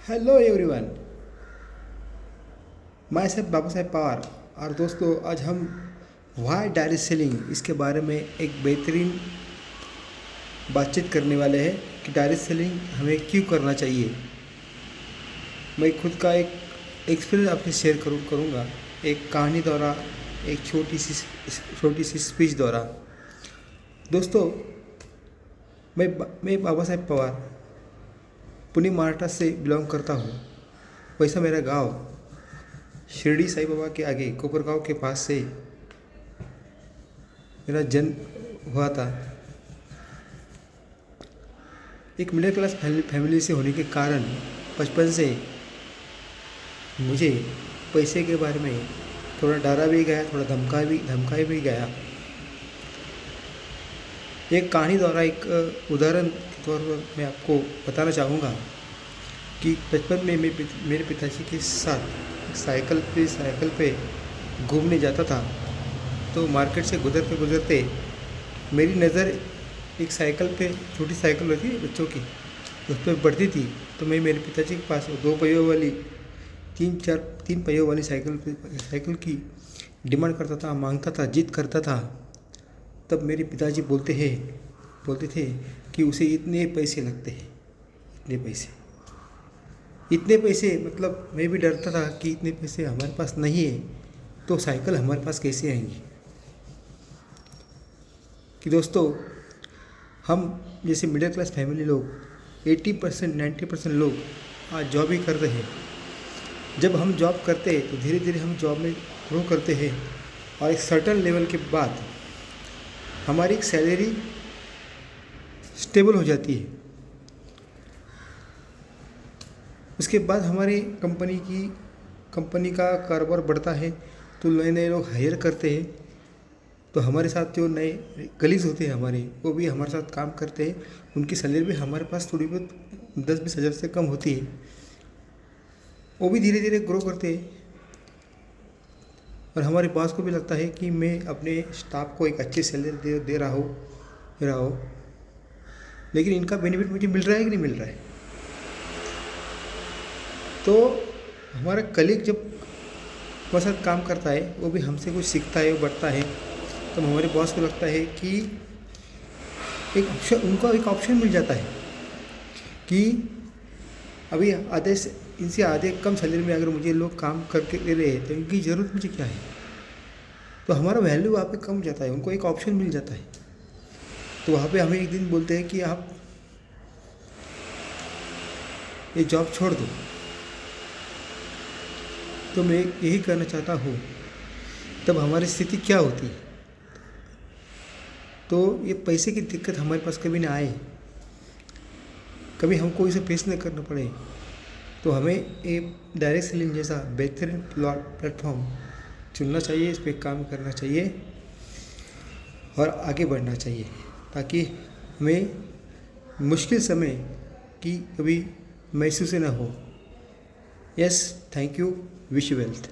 Hello everyone, मैं safe Baba Saheb Pawar. और दोस्तों, आज हम वाई डायरेक्ट सेलिंग इसके बारे में एक बेहतरीन बातचीत करने वाले हैं कि डायरेक्ट सेलिंग हमें क्यों करना चाहिए। मैं खुद का एक एक्सपीरियंस आपसे शेयर करूँगा, एक कहानी द्वारा, एक छोटी सी स्पीच द्वारा। दोस्तों, मैं बाबा साहेब पवार पुणे महाराष्ट्र से बिलोंग करता हूँ। वैसा मेरा गांव शिरडी साईं बाबा के आगे कोपरगांव के पास से मेरा जन्म हुआ था। एक मिडिल क्लास फैमिली से होने के कारण बचपन से मुझे पैसे के बारे में थोड़ा डरा भी गया, थोड़ा धमकाया भी गया। एक कहानी द्वारा, एक उदाहरण के तौर पर मैं आपको बताना चाहूँगा कि बचपन में मेरे पिताजी के साथ साइकिल पे घूमने जाता था। तो मार्केट से गुजरते मेरी नज़र एक साइकिल पे, छोटी साइकिल होती है बच्चों की, उस पर बढ़ती थी। तो मैं मेरे पिताजी के पास 2 पहियों वाली, 3 पहियों वाली साइकिल की डिमांड करता था, मांगता था, जिद करता था। तब मेरे पिताजी बोलते थे कि उसे इतने पैसे लगते हैं, इतने पैसे। मतलब मैं भी डरता था कि इतने पैसे हमारे पास नहीं है तो साइकिल हमारे पास कैसे आएंगी। कि दोस्तों, हम जैसे मिडिल क्लास फैमिली लोग 80% 90% लोग आज जॉब ही कर रहे हैं। जब हम जॉब करते हैं तो धीरे धीरे हम जॉब में ग्रो करते हैं और एक सर्टन लेवल के बाद हमारी एक सैलरी स्टेबल हो जाती है। उसके बाद हमारी कंपनी का कारोबार बढ़ता है तो नए लोग हायर करते हैं। तो हमारे साथ जो नए कलीग्स होते हैं हमारे, वो भी हमारे साथ काम करते हैं। उनकी सैलरी भी हमारे पास थोड़ी बहुत 10-20 हज़ार से कम होती है। वो भी धीरे धीरे ग्रो करते हैं और हमारे बॉस को भी लगता है कि मैं अपने स्टाफ को एक अच्छी सैलरी दे रहा हो, लेकिन इनका बेनिफिट मुझे मिल रहा है कि नहीं मिल रहा है। तो हमारा कलीग जब हमारे साथ काम करता है, वो भी हमसे कुछ सीखता है, वो बढ़ता है। तो हमारे बॉस को लगता है कि उनको एक ऑप्शन मिल जाता है कि अभी इनसे आधे कम सैलरी में अगर मुझे लोग काम करके दे रहे हैं तो इनकी ज़रूरत मुझे क्या है। तो हमारा वैल्यू वहाँ पे कम हो जाता है, उनको एक ऑप्शन मिल जाता है। तो वहाँ पे हमें एक दिन बोलते हैं कि आप ये जॉब छोड़ दो। तो मैं यही करना चाहता हूँ। तब हमारी स्थिति क्या होती है। तो ये पैसे की दिक्कत हमारे पास कभी ना आए, कभी हमको इसे फेस न करना पड़े। तो हमें एक डायरेक्ट सेलिंग जैसा बेहतरीन प्लेटफॉर्म चुनना चाहिए, इस पर काम करना चाहिए और आगे बढ़ना चाहिए, ताकि हमें मुश्किल समय की कभी महसूस न हो। Yes, thank you, wish you wealth.